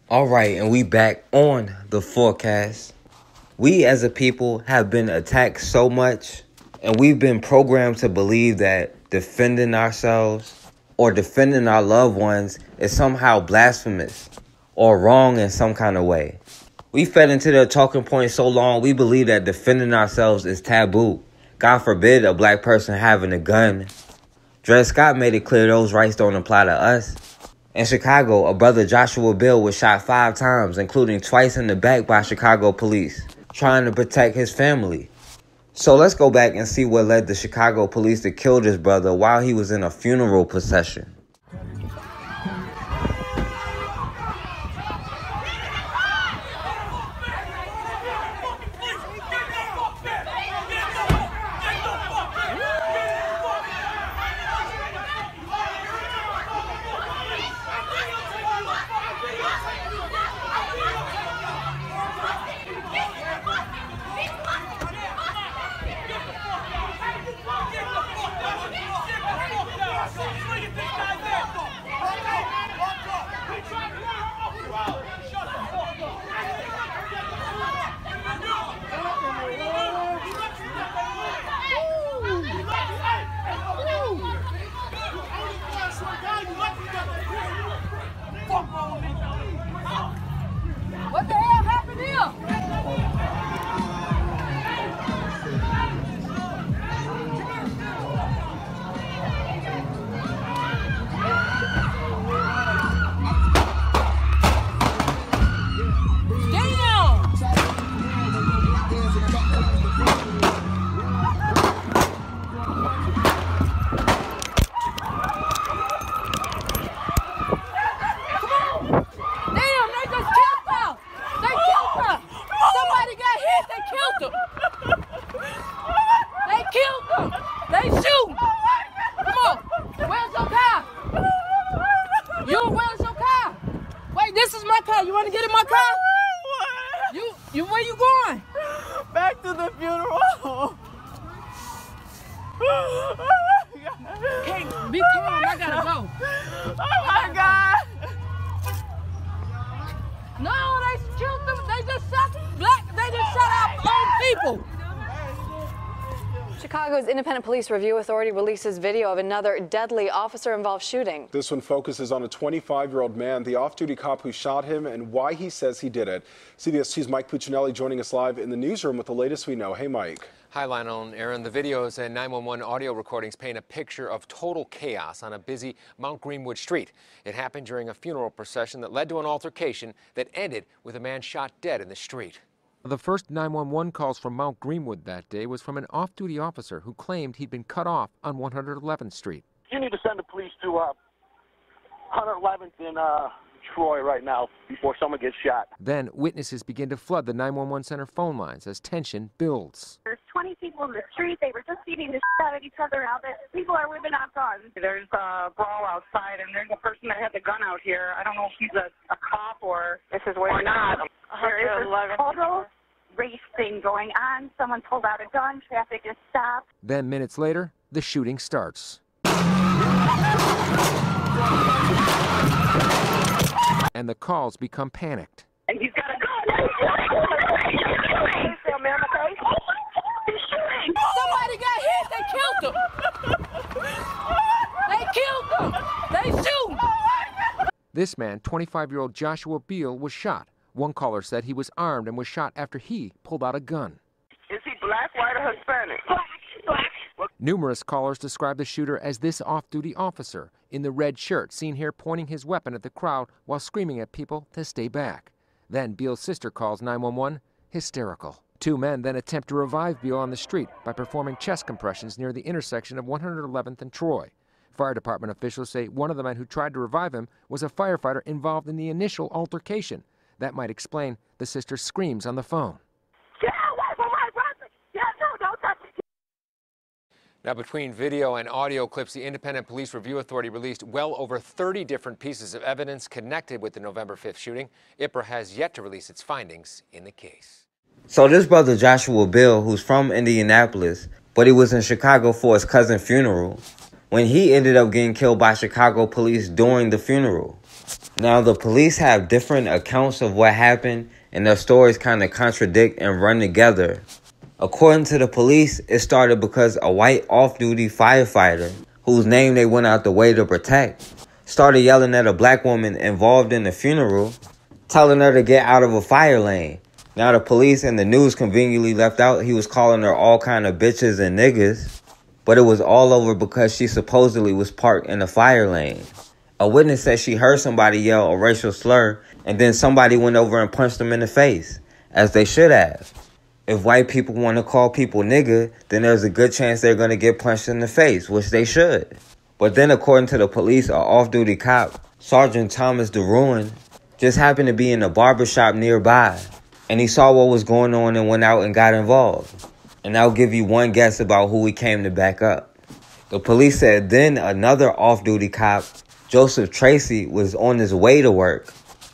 All right, and we back on the forecast. We as a people have been attacked so much, and we've been programmed to believe that defending ourselves or defending our loved ones is somehow blasphemous or wrong in some kind of way. We fed into the talking point so long, we believe that defending ourselves is taboo. God forbid a black person having a gun. Dred Scott made it clear those rights don't apply to us. In Chicago, a brother, Joshua Beal, was shot 5 times, including twice in the back by Chicago police, trying to protect his family. So let's go back and see what led the Chicago police to kill this brother while he was in a funeral procession. What the hell happened here? This is my car. You want to get in my car? You where you going? Back to the funeral. Hey, be calm. I gotta go. Oh my God. No, they killed them. They just shot our own people. Chicago's Independent Police Review Authority releases video of another deadly officer-involved shooting. This one focuses on a 25-year-old man, the off-duty cop who shot him, and why he says he did it. CBS 2's Mike Puccinelli joining us live in the newsroom with the latest we know. Hey, Mike. Hi, Lionel and Aaron. The videos and 911 audio recordings paint a picture of total chaos on a busy Mount Greenwood street. It happened during a funeral procession that led to an altercation that ended with a man shot dead in the street. The first 911 calls from Mount Greenwood that day was from an off-duty officer who claimed he'd been cut off on 111th Street. You need to send the police to 111th in Troy right now before someone gets shot. Then witnesses begin to flood the 911 center phone lines as tension builds. There's 20 people in the street. They were just beating the shit out of each other. Now that people are whipping out guns. There's a brawl outside, and there's a person that had the gun out here. I don't know if he's a cop or not. There is a total race thing going on. Someone pulled out a gun. Traffic is stopped. Then minutes later, the shooting starts. And the calls become panicked. And he's got a gun. Somebody got hit. They killed him. They killed him. They shoot. This man, 25-year-old Joshua Beal, was shot. One caller said he was armed and was shot after he pulled out a gun. Is he black, white, or Hispanic? Black. Numerous callers described the shooter as this off-duty officer in the red shirt, seen here pointing his weapon at the crowd while screaming at people to stay back. Then Beal's sister calls 911 hysterical. 2 men then attempt to revive Beal on the street by performing chest compressions near the intersection of 111th and Troy. Fire department officials say one of the men who tried to revive him was a firefighter involved in the initial altercation. That might explain the sister's screams on the phone. Get away from my brother. Yeah, no, don't touch it. Now, between video and audio clips, the Independent Police Review Authority released well over 30 different pieces of evidence connected with the November 5th shooting. IPRA has yet to release its findings in the case. So this brother Joshua Beal, who's from Indianapolis, but he was in Chicago for his cousin's funeral, when he ended up getting killed by Chicago police during the funeral. Now, the police have different accounts of what happened, and their stories kind of contradict and run together. According to the police, it started because a white off-duty firefighter, whose name they went out the way to protect, started yelling at a black woman involved in the funeral, telling her to get out of a fire lane. Now, the police and the news conveniently left out he was calling her all kind of bitches and niggas, but it was all over because she supposedly was parked in a fire lane. A witness said she heard somebody yell a racial slur, and then somebody went over and punched them in the face, as they should have. If white people want to call people nigger, then there's a good chance they're going to get punched in the face, which they should. But then, according to the police, an off-duty cop, Sergeant Thomas Derouin, just happened to be in a barbershop nearby, and he saw what was going on and went out and got involved. And I'll give you one guess about who he came to back up. The police said then another off-duty cop, Joesph Treacy, was on his way to work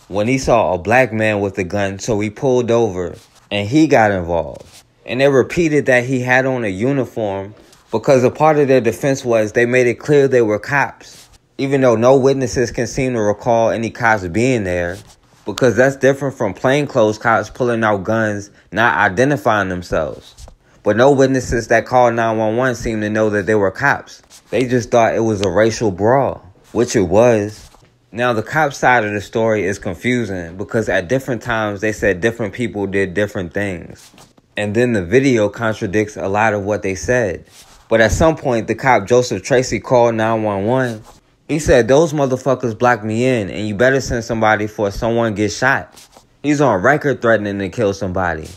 when he saw a black man with a gun, so he pulled over and he got involved. And they repeated that he had on a uniform because a part of their defense was they made it clear they were cops, even though no witnesses can seem to recall any cops being there, because that's different from plainclothes cops pulling out guns, not identifying themselves. But no witnesses that called 911 seemed to know that they were cops. They just thought it was a racial brawl, which it was. Now, the cop side of the story is confusing because at different times they said different people did different things. And then the video contradicts a lot of what they said. But at some point, the cop Joesph Treacy called 911. He said, "Those motherfuckers blocked me in, and you better send somebody before someone gets shot." He's on record threatening to kill somebody.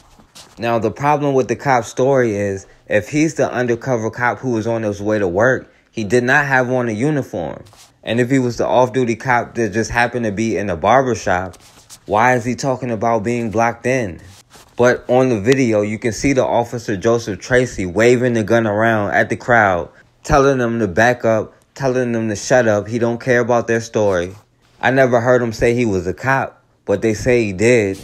Now, the problem with the cop's story is, if he's the undercover cop who was on his way to work, he did not have on a uniform. And if he was the off-duty cop that just happened to be in a barbershop, why is he talking about being blocked in? But on the video, you can see the officer Joesph Treacy waving the gun around at the crowd, telling them to back up, telling them to shut up. He don't care about their story. I never heard him say he was a cop, but they say he did.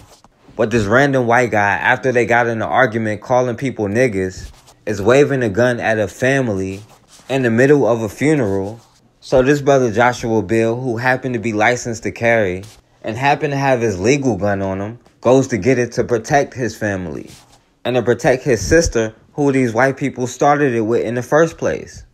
But this random white guy, after they got in an argument calling people niggas, is waving a gun at a family in the middle of a funeral. So this brother Joshua Beal, who happened to be licensed to carry and happened to have his legal gun on him, goes to get it to protect his family and to protect his sister, who these white people started it with in the first place.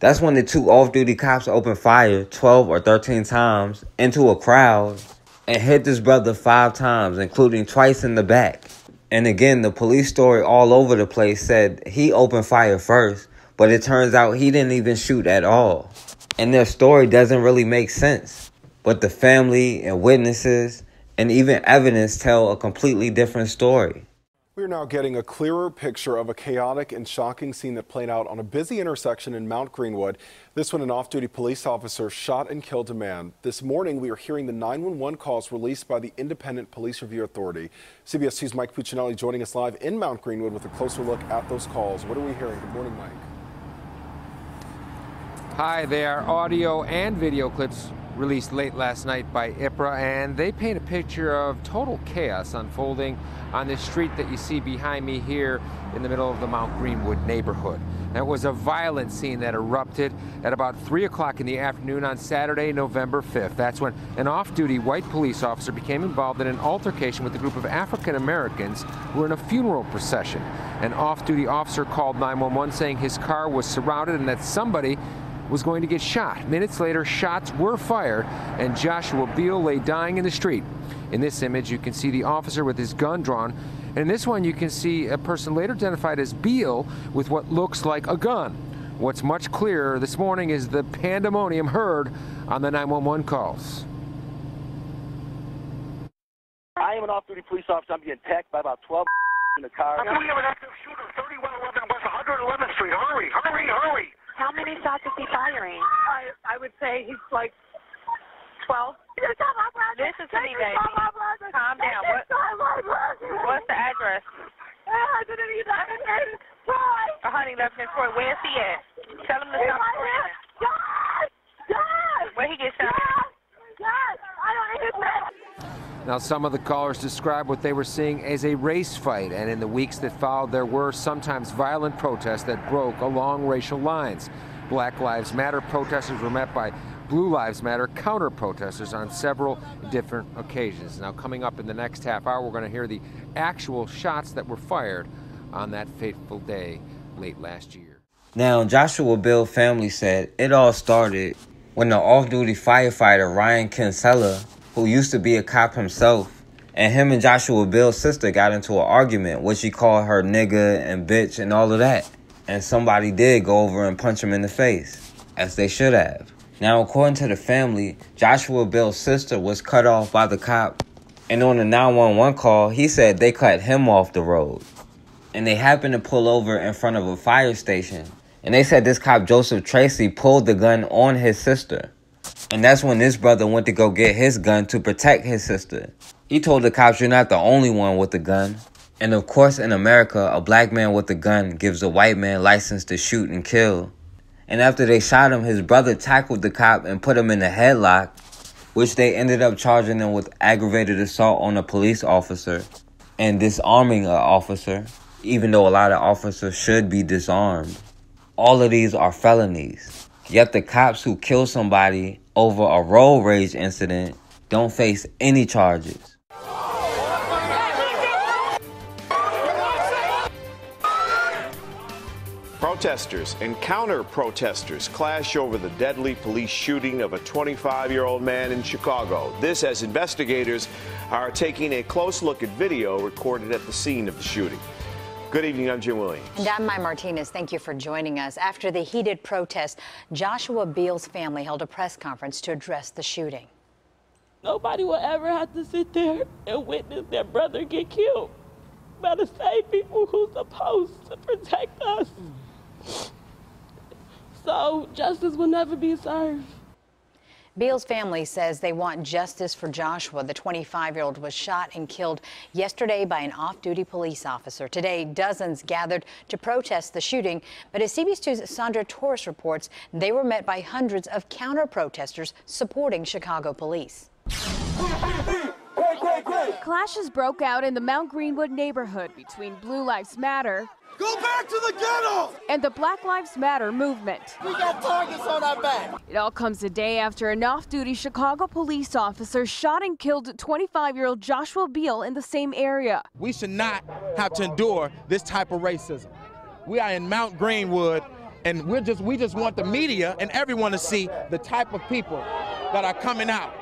That's when the two off-duty cops opened fire 12 or 13 times into a crowd and hit this brother 5 times, including twice in the back. And again, the police story all over the place said he opened fire first, but it turns out he didn't even shoot at all. And their story doesn't really make sense. But the family and witnesses and even evidence tell a completely different story. We're now getting a clearer picture of a chaotic and shocking scene that played out on a busy intersection in Mount Greenwood. This one, an off-duty police officer shot and killed a man. This morning, we are hearing the 911 calls released by the Independent Police Review Authority. CBS 2's Mike Puccinelli joining us live in Mount Greenwood with a closer look at those calls. What are we hearing? Good morning, Mike. Hi, they are audio and video clips released late last night by IPRA, and they paint a picture of total chaos unfolding on this street that you see behind me here in the middle of the Mount Greenwood neighborhood. That was a violent scene that erupted at about 3 o'clock in the afternoon on Saturday, November 5th. That's when an off-duty white police officer became involved in an altercation with a group of African Americans who were in a funeral procession. An off-duty officer called 911 saying his car was surrounded and that somebody was going to get shot. Minutes later, shots were fired and Joshua Beal lay dying in the street. In this image, you can see the officer with his gun drawn. And in this one, you can see a person later identified as Beal with what looks like a gun. What's much clearer this morning is the pandemonium heard on the 911 calls. I am an off-duty police officer. I'm being attacked by about 12 in the car. I believe we have an active shooter, 3111 West 111th Street. Hurry, hurry, hurry. How many shots is he firing? I would say he's like 12. Listen to me, baby. Calm down. What's the address? Honey, left in Troy. Where's he at? Tell him to stop screaming. Where he get shot? Now, some of the callers described what they were seeing as a race fight, and in the weeks that followed, there were sometimes violent protests that broke along racial lines. Black Lives Matter protesters were met by Blue Lives Matter counter-protesters on several different occasions. Now, coming up in the next half hour, we're going to hear the actual shots that were fired on that fateful day late last year. Now, Joshua Beal family said it all started when the off-duty firefighter Ryen Kinsella, who used to be a cop himself, and him and Joshua Beal's sister got into an argument where she called her nigger and bitch and all of that. And somebody did go over and punch him in the face, as they should have. Now, according to the family, Joshua Beal's sister was cut off by the cop, and on the 911 call, he said they cut him off the road. And they happened to pull over in front of a fire station, and they said this cop, Joesph Treacy, pulled the gun on his sister. And that's when this brother went to go get his gun to protect his sister. He told the cops, "You're not the only one with a gun." And of course, in America, a black man with a gun gives a white man license to shoot and kill. And after they shot him, his brother tackled the cop and put him in a headlock, which they ended up charging him with aggravated assault on a police officer and disarming an officer, even though a lot of officers should be disarmed. All of these are felonies. Yet the cops who kill somebody over a road rage incident don't face any charges. Protesters and counter-protesters clash over the deadly police shooting of a 25-year-old man in Chicago. This as investigators are taking a close look at video recorded at the scene of the shooting. Good evening, I'm Jim Williams. And I'm Maya Martinez. Thank you for joining us. After the heated protest, Joshua Beal's family held a press conference to address the shooting. Nobody will ever have to sit there and witness their brother get killed by the same people who's supposed to protect us. So justice will never be served. Beal's family says they want justice for Joshua. The 25-year-old was shot and killed yesterday by an off-duty police officer. Today, dozens gathered to protest the shooting, but as CBS 2's Sandra Torres reports, they were met by hundreds of counter-protesters supporting Chicago police. Clashes broke out in the Mount Greenwood neighborhood between Blue Lives Matter Go back to the ghetto! and the Black Lives Matter movement. We got targets on our back. It all comes a day after an off-duty Chicago police officer shot and killed 25-year-old Joshua Beal in the same area. We should not have to endure this type of racism. We are in Mount Greenwood, and we just want the media and everyone to see the type of people that are coming out,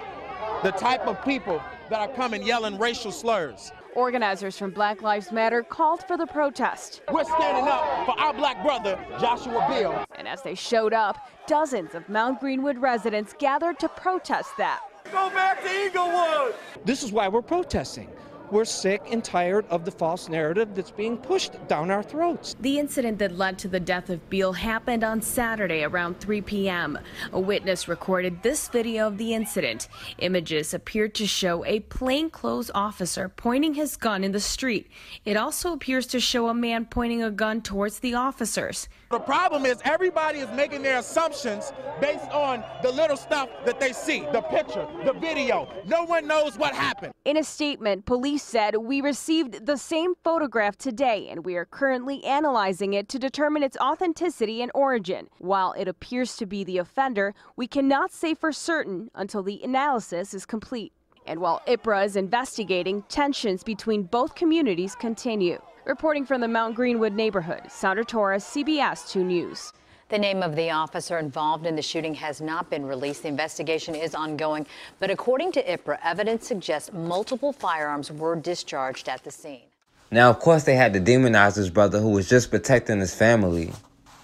the type of people that are coming yelling racial slurs. Organizers from Black Lives Matter called for the protest. We're standing up for our black brother, Joshua Beal. And as they showed up, dozens of Mount Greenwood residents gathered to protest that. Go back to Inglewood! This is why we're protesting. We're sick and tired of the false narrative that's being pushed down our throats. The incident that led to the death of Beal happened on Saturday around 3 p.m. A witness recorded this video of the incident. Images appeared to show a plainclothes officer pointing his gun in the street. It also appears to show a man pointing a gun towards the officers. The problem is everybody is making their assumptions based on the little stuff that they see, the picture, the video. No one knows what happened. In a statement, police said, "We received the same photograph today, and we are currently analyzing it to determine its authenticity and origin. While it appears to be the offender, we cannot say for certain until the analysis is complete." And while IPRA is investigating, tensions between both communities continue. Reporting from the Mount Greenwood neighborhood, Sandra Torres, CBS 2 News. The name of the officer involved in the shooting has not been released. The investigation is ongoing, but according to IPRA, evidence suggests multiple firearms were discharged at the scene. Now, of course, they had to demonize his brother who was just protecting his family.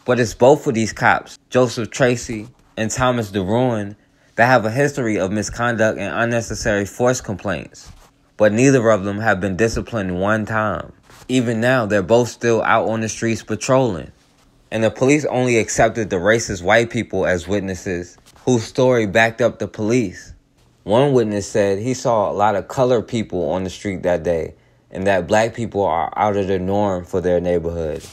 But it's both of these cops, Joesph Treacy and Thomas Derouin, that have a history of misconduct and unnecessary force complaints. But neither of them have been disciplined one time. Even now, they're both still out on the streets patrolling. And the police only accepted the racist white people as witnesses, whose story backed up the police. One witness said he saw a lot of colored people on the street that day, and that black people are out of the norm for their neighborhood.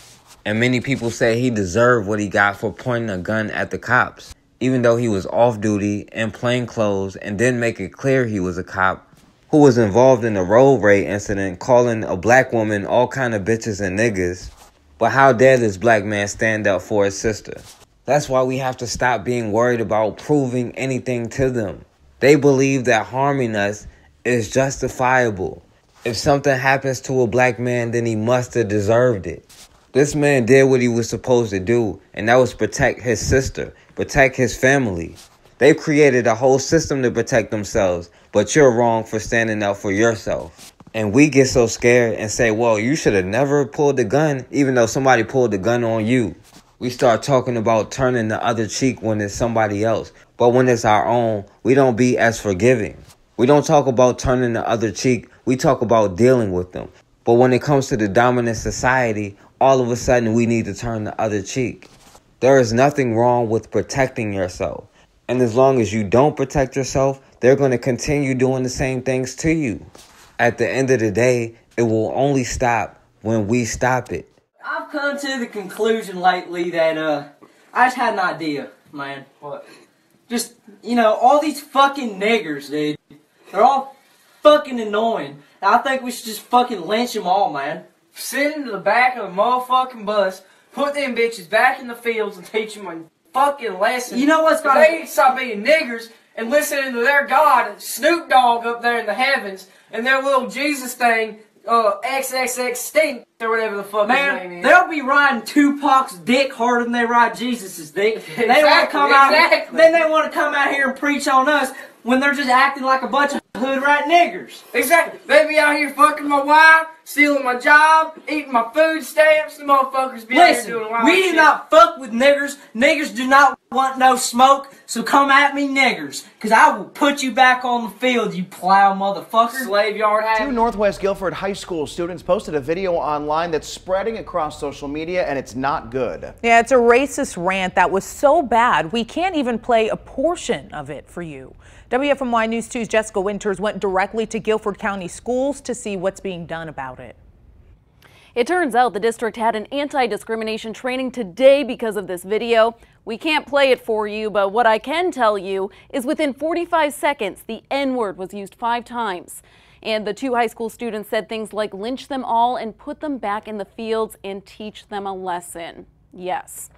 And many people say he deserved what he got for pointing a gun at the cops, even though he was off duty in plain clothes and didn't make it clear he was a cop who was involved in a road rage incident, calling a black woman all kind of bitches and niggas. But how dare this black man stand up for his sister? That's why we have to stop being worried about proving anything to them. They believe that harming us is justifiable. If something happens to a black man, then he must have deserved it. This man did what he was supposed to do, and that was protect his sister, protect his family. They've created a whole system to protect themselves, but you're wrong for standing up for yourself. And we get so scared and say, well, you should have never pulled the gun, even though somebody pulled the gun on you. We start talking about turning the other cheek when it's somebody else. But when it's our own, we don't be as forgiving. We don't talk about turning the other cheek. We talk about dealing with them. But when it comes to the dominant society, all of a sudden we need to turn the other cheek. There is nothing wrong with protecting yourself. And as long as you don't protect yourself, they're going to continue doing the same things to you. At the end of the day, it will only stop when we stop it. I've come to the conclusion lately that I just had an idea, man. What? Just, you know, all these fucking niggers, dude. They're all fucking annoying. And I think we should just fucking lynch them all, man. Sit into the back of a motherfucking bus, put them bitches back in the fields and teach them a fucking lesson. You know what's gonna... They need to stop being niggers and listening to their God, Snoop Dogg up there in the heavens, and their little Jesus thing, XXX Stink, or whatever the fuck his name is. They'll be riding Tupac's dick harder than they ride Jesus's dick. Exactly, they want to come out, then they want to come out here and preach on us when they're just acting like a bunch of hood rat niggers. Exactly. They be out here fucking my wife, stealing my job, eating my food stamps. The motherfuckers be out here doing wild shit. We do not fuck with niggers. Niggers do not want no smoke, so come at me, niggers, because I will put you back on the field, you plow motherfucker. Slave yard hat. Two Northwest Guilford High School students posted a video online that's spreading across social media, and it's not good. Yeah, it's a racist rant that was so bad we can't even play a portion of it for you. WFMY News 2's Jessica Winters went directly to Guilford County Schools to see what's being done about it. It turns out the district had an anti-discrimination training today because of this video. We can't play it for you, but what I can tell you is within 45 seconds, the N-word was used 5 times. And the 2 high school students said things like lynch them all and put them back in the fields and teach them a lesson. Yes.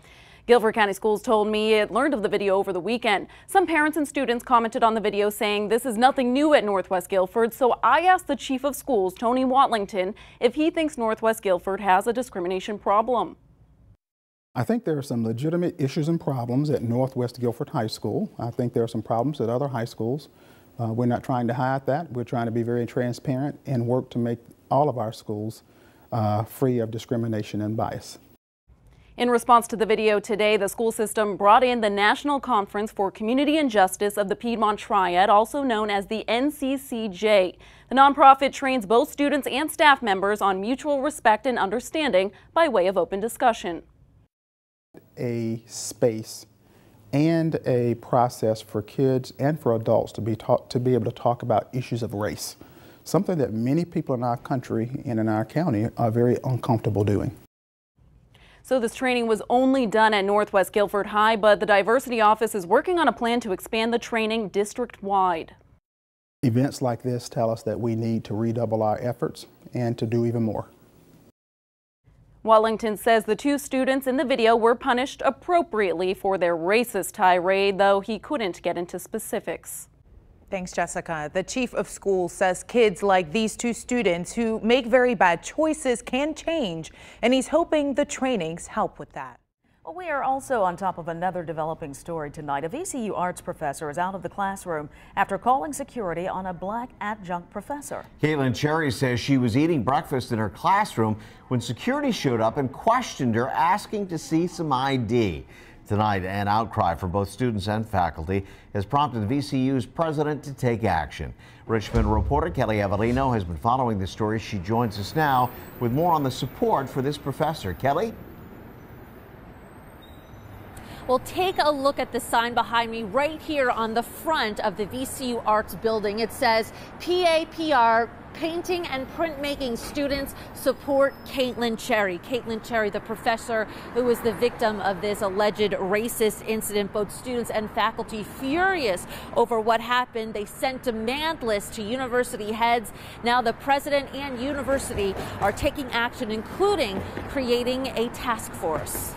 Guilford County Schools told me it learned of the video over the weekend. Some parents and students commented on the video saying this is nothing new at Northwest Guilford, so I asked the chief of schools, Tony Watlington, if he thinks Northwest Guilford has a discrimination problem. I think there are some legitimate issues and problems at Northwest Guilford High School. I think there are some problems at other high schools. We're not trying to hide that. We're trying to be very transparent and work to make all of our schools free of discrimination and bias. In response to the video today, the school system brought in the National Conference for Community and Justice of the Piedmont Triad, also known as the NCCJ. The nonprofit trains both students and staff members on mutual respect and understanding by way of open discussion. A space and a process for kids and for adults to be able to talk about issues of race, something that many people in our country and in our county are very uncomfortable doing. So this training was only done at Northwest Guilford High, but the Diversity Office is working on a plan to expand the training district-wide. Events like this tell us that we need to redouble our efforts and to do even more. Watlington says the 2 students in the video were punished appropriately for their racist tirade, though he couldn't get into specifics. Thanks, Jessica. The chief of schools says kids like these 2 students who make very bad choices can change, and he's hoping the trainings help with that. Well, we are also on top of another developing story tonight. A VCU arts professor is out of the classroom after calling security on a black adjunct professor. Caitlin Cherry says she was eating breakfast in her classroom when security showed up and questioned her, asking to see some ID. Tonight, an outcry from both students and faculty has prompted VCU's president to take action. Richmond reporter Kelly Avellino has been following this story. She joins us now with more on the support for this professor. Kelly? Well, take a look at the sign behind me right here on the front of the VCU Arts building. It says PAPR, Painting and Printmaking Students Support Caitlin Cherry. Caitlin Cherry, the professor who was the victim of this alleged racist incident. Both students and faculty furious over what happened. They sent demand lists to university heads. Now the president and university are taking action, including creating a task force.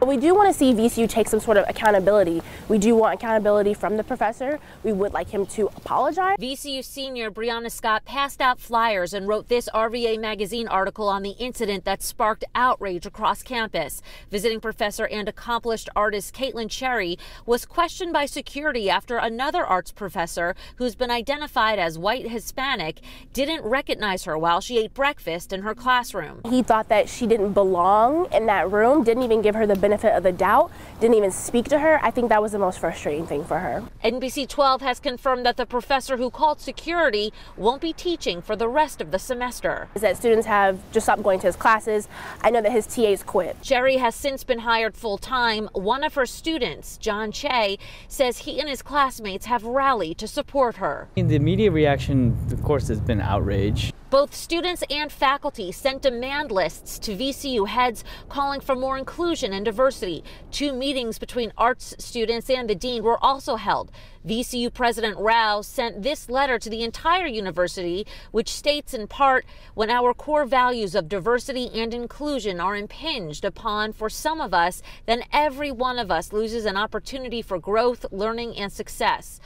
we do want to see VCU take some sort of accountability. We do want accountability from the professor. We would like him to apologize. VCU senior Brianna Scott passed out flyers and wrote this RVA magazine article on the incident that sparked outrage across campus. Visiting professor and accomplished artist Caitlin Cherry was questioned by security after another arts professor, who's been identified as white Hispanic, didn't recognize her while she ate breakfast in her classroom. He thought that she didn't belong in that room, didn't even give her the benefit of the doubt, didn't even speak to her. I think that was the most frustrating thing for her. NBC 12 has confirmed that the professor who called security won't be teaching for the rest of the semester. Is that students have just stopped going to his classes. I know that his TAs quit. Cherry has since been hired full-time. One of her students, John Che, says he and his classmates have rallied to support her. The media reaction, of course, has been outrage. Both students and faculty sent demand lists to VCU heads calling for more inclusion and diversity. 2 meetings between arts students and the dean were also held. VCU President Rao sent this letter to the entire university, which states in part, when our core values of diversity and inclusion are impinged upon for some of us, then every one of us loses an opportunity for growth, learning, and success.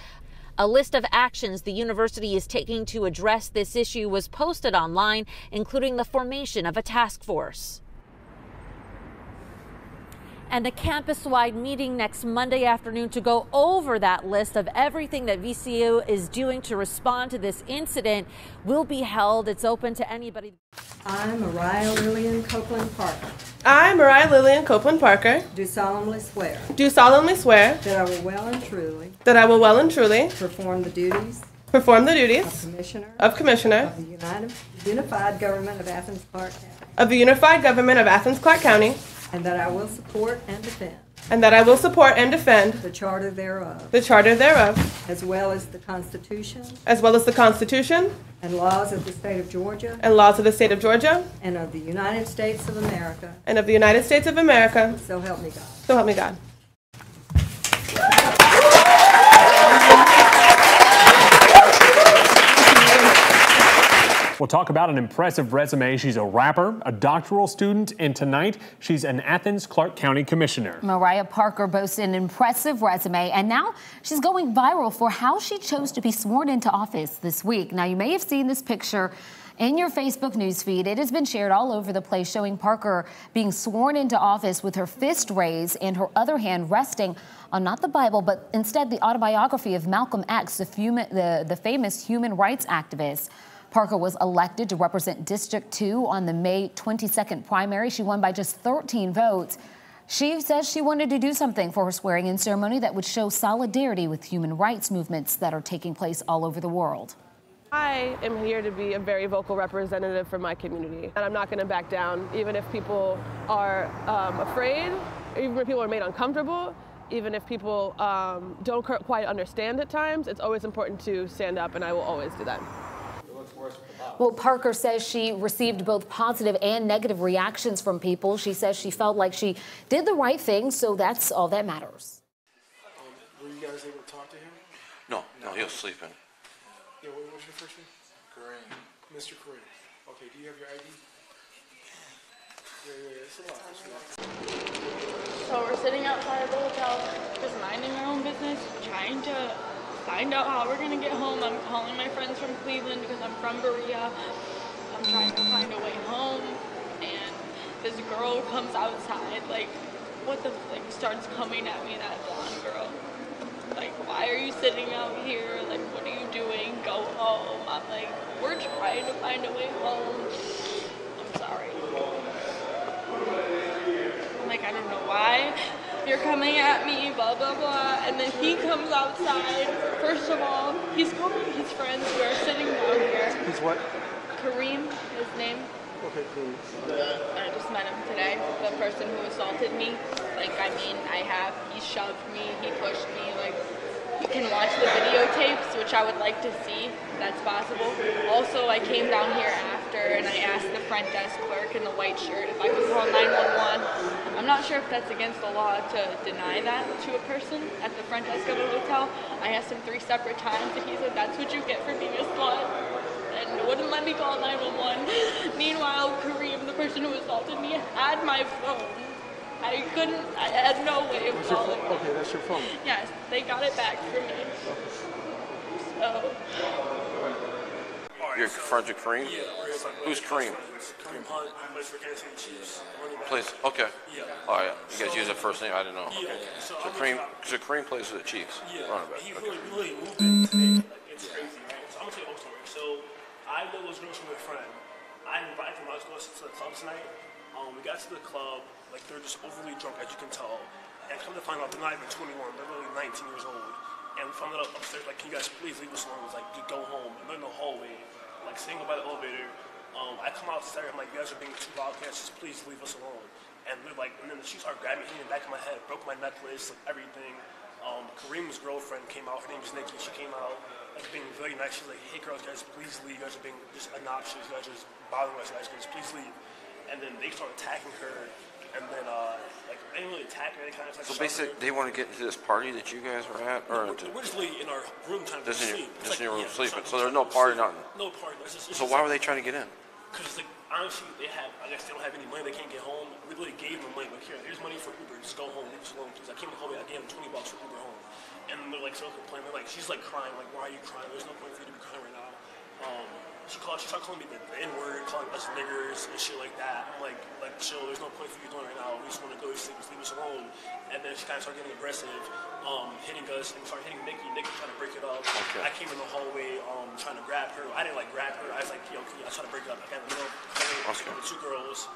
A list of actions the university is taking to address this issue was posted online, including the formation of a task force. And a campus-wide meeting next Monday afternoon to go over that list of everything that VCU is doing to respond to this incident will be held. It's open to anybody. I'm Mariah Lillian Copeland Parker. I, Mariah Lillian Copeland Parker, Do solemnly swear. do solemnly swear That I will well and truly. that I will well and truly Perform the duties. perform the duties Of Commissioner Of the Unified Government of Athens Clarke County. of the Unified Government of Athens Clarke County, And that I will support and defend. and that I will support and defend The Charter thereof. the Charter thereof, As well as the Constitution. as well as the Constitution And laws of the State of Georgia. and laws of the State of Georgia, And of the United States of America. and of the United States of America. So help me God. So help me God. We'll talk about an impressive resume. She's a rapper, a doctoral student, and tonight she's an Athens Clarke County Commissioner. Mariah Parker boasts an impressive resume, and now she's going viral for how she chose to be sworn into office this week. Now, you may have seen this picture in your Facebook newsfeed. It has been shared all over the place, showing Parker being sworn into office with her fist raised and her other hand resting on not the Bible, but instead the autobiography of Malcolm X, the famous human rights activist. Parker was elected to represent District 2 on the May 22nd primary. She won by just 13 votes. She says she wanted to do something for her swearing-in ceremony that would show solidarity with human rights movements that are taking place all over the world. I am here to be a very vocal representative for my community, and I'm not going to back down, even if people are afraid, even if people are made uncomfortable, even if people don't quite understand at times. It's always important to stand up, and I will always do that. Well, Parker says she received both positive and negative reactions from people. She says she felt like she did the right thing, so that's all that matters. Were you guys able to talk to him? No, he was sleeping. Yeah, what's your first name? Kareem. Mr. Kareem. Okay, do you have your ID? Yeah, it's a lot. So we're sitting outside of the hotel, just minding our own business, trying to find out how we're gonna get home. I'm calling my friends from Cleveland because I'm from Berea. I'm trying to find a way home, and this girl comes outside, like, what the flick, starts coming at me, that blonde girl. Like, why are you sitting out here? Like, what are you doing? Go home. I'm like, we're trying to find a way home. I'm sorry. I'm like, I don't know why you're coming at me, blah, blah, blah. And then he comes outside. First of all, he's calling his friends. We're sitting down here. He's what? Kareem, his name. Okay, Kareem. I just met him today. The person who assaulted me. Like, I mean, he shoved me, he pushed me. Like, you can watch the videotapes, which I would like to see, if that's possible. Also, I came down here after and I asked the front desk clerk in the white shirt if I could call 911. I'm not sure if that's against the law to deny that to a person at the front desk of a hotel. I asked him 3 separate times and he said, that's what you get for being a slut. And wouldn't let me call 911. Meanwhile, Kareem, the person who assaulted me, had my phone. I had no way of calling. Okay, that's your phone. Yes, they got it back for me. So. You're friends with Kareem? Yeah. Who's Kareem? Kareem Hunt, plays for Kansas City Chiefs. Plays. Okay. Yeah. All right. You guys use the first name. I didn't know. Yeah. Okay. So Kareem plays for the Chiefs. Yeah. Running back. He Okay. really moved in today. Like, it's crazy, right? So I'm gonna tell you a whole story. So I know this girl from a friend. I invited them. I was going to the club tonight. We got to the club. Like, they're just overly drunk, as you can tell. And come to find out, they're not even 21. They're really 19 years old. And we found out upstairs, like, can you guys please leave us alone? It was like, just go home. And they're in the hallway, like, sitting by the elevator. I come outside, I'm like, you guys are being too loud, just please leave us alone. And they're like, and then she started grabbing me in the back of my head, broke my necklace, like, everything. Kareem's girlfriend came out, her name is Nikki. She came out, like, being very nice. She's like, hey, girls, guys, please leave. You guys are being just obnoxious. You guys are just bothering us, guys, please leave. And then they started attacking her. And then, like, they didn't really attack her. They kind of like. So basically, they want to get into this party that you guys were at, or we're just in our room trying to sleep. Just in your room sleeping. So there's no party, nothing. No party. So why were they trying to get in? Because, like, honestly, I guess they don't have any money. They can't get home. We literally gave them money. Like, here's money for Uber. Just go home. Leave us alone, please. I came home. I gave them $20 for Uber home. And they're like so complaining. They're like, she's like crying. Like, why are you crying? There's no point for you to be crying right now. She started calling me the N-word, calling us niggers and shit like that. I'm like, chill, there's no point for you doing right now. We just want to go to sleep, just leave us alone. And then she kind of started getting aggressive, hitting us, and started hitting Nikki. Nikki trying to break it up. Okay. I came in the hallway, trying to grab her. I didn't like grab her. I was like, yo, I was trying to break it up. I got in the middle of the two girls.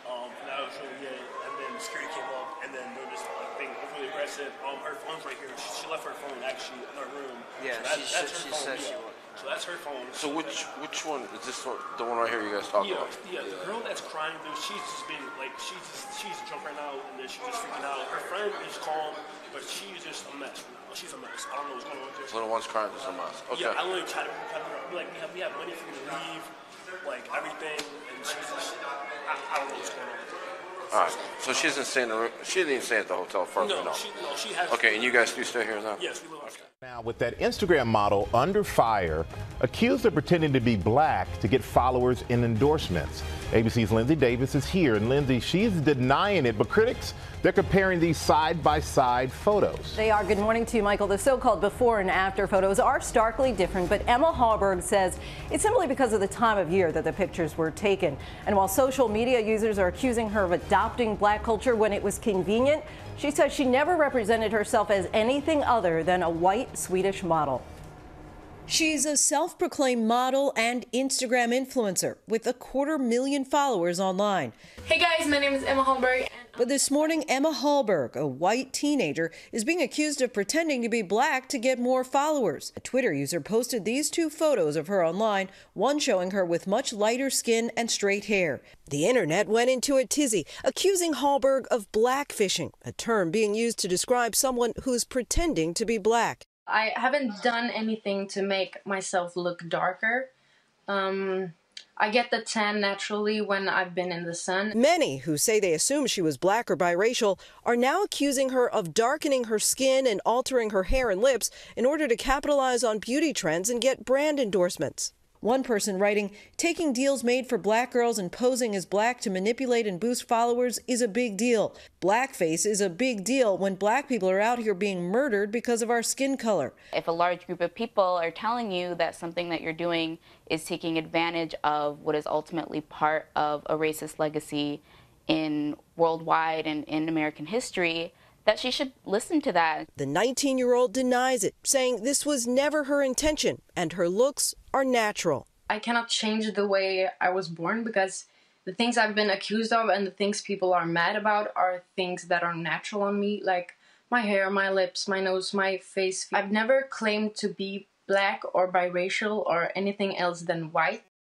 And that was really it. And then security came up, and then they were just like being overly aggressive. Her phone's right here. She left her phone actually in her room. Yeah, so she said she would. So that's her phone. So which one is this? The one right here you guys talking about? Yeah, the girl that's crying, dude, she's just being like, she's drunk right now, and then she's just freaking out. Her friend is calm, but she's just a mess right now. She's a mess. I don't know what's going on with her. So the one's crying is a mess. Okay. Yeah, I literally try to like, we have money for you to leave, like everything, and she's just, I don't know what's going on with her. All right. So she doesn't stay in the room. She didn't even stay at the hotel first. No, she has. Okay, and you guys do stay here now? Yes, we live upstairs. Now, with that Instagram model under fire, accused of pretending to be black to get followers and endorsements. ABC's Lindsay Davis is here, and Lindsay, she's denying it, but critics, they're comparing these side-by-side photos. They are. Good morning to you, Michael. The so-called before and after photos are starkly different, but Emma Hallberg says it's simply because of the time of year that the pictures were taken. And while social media users are accusing her of adopting black culture when it was convenient, she says she never represented herself as anything other than a white Swedish model. She's a self-proclaimed model and Instagram influencer with 250,000 followers online. Hey guys, my name is Emma Hallberg. But this morning, Emma Hallberg, a white teenager, is being accused of pretending to be black to get more followers. A Twitter user posted these two photos of her online, one showing her with much lighter skin and straight hair. The internet went into a tizzy, accusing Hallberg of blackfishing, a term being used to describe someone who's pretending to be black. I haven't done anything to make myself look darker. I get the tan naturally when I've been in the sun. Many who say they assume she was black or biracial are now accusing her of darkening her skin and altering her hair and lips in order to capitalize on beauty trends and get brand endorsements. One person writing, taking deals made for black girls and posing as black to manipulate and boost followers is a big deal. Blackface is a big deal when black people are out here being murdered because of our skin color. If a large group of people are telling you that something that you're doing is taking advantage of what is ultimately part of a racist legacy in worldwide and in American history, that she should listen to that. The 19-year-old denies it, saying this was never her intention and her looks are natural. I cannot change the way I was born because the things I've been accused of and the things people are mad about are things that are natural on me, like my hair, my lips, my nose, my face. I've never claimed to be black or biracial or anything else than white.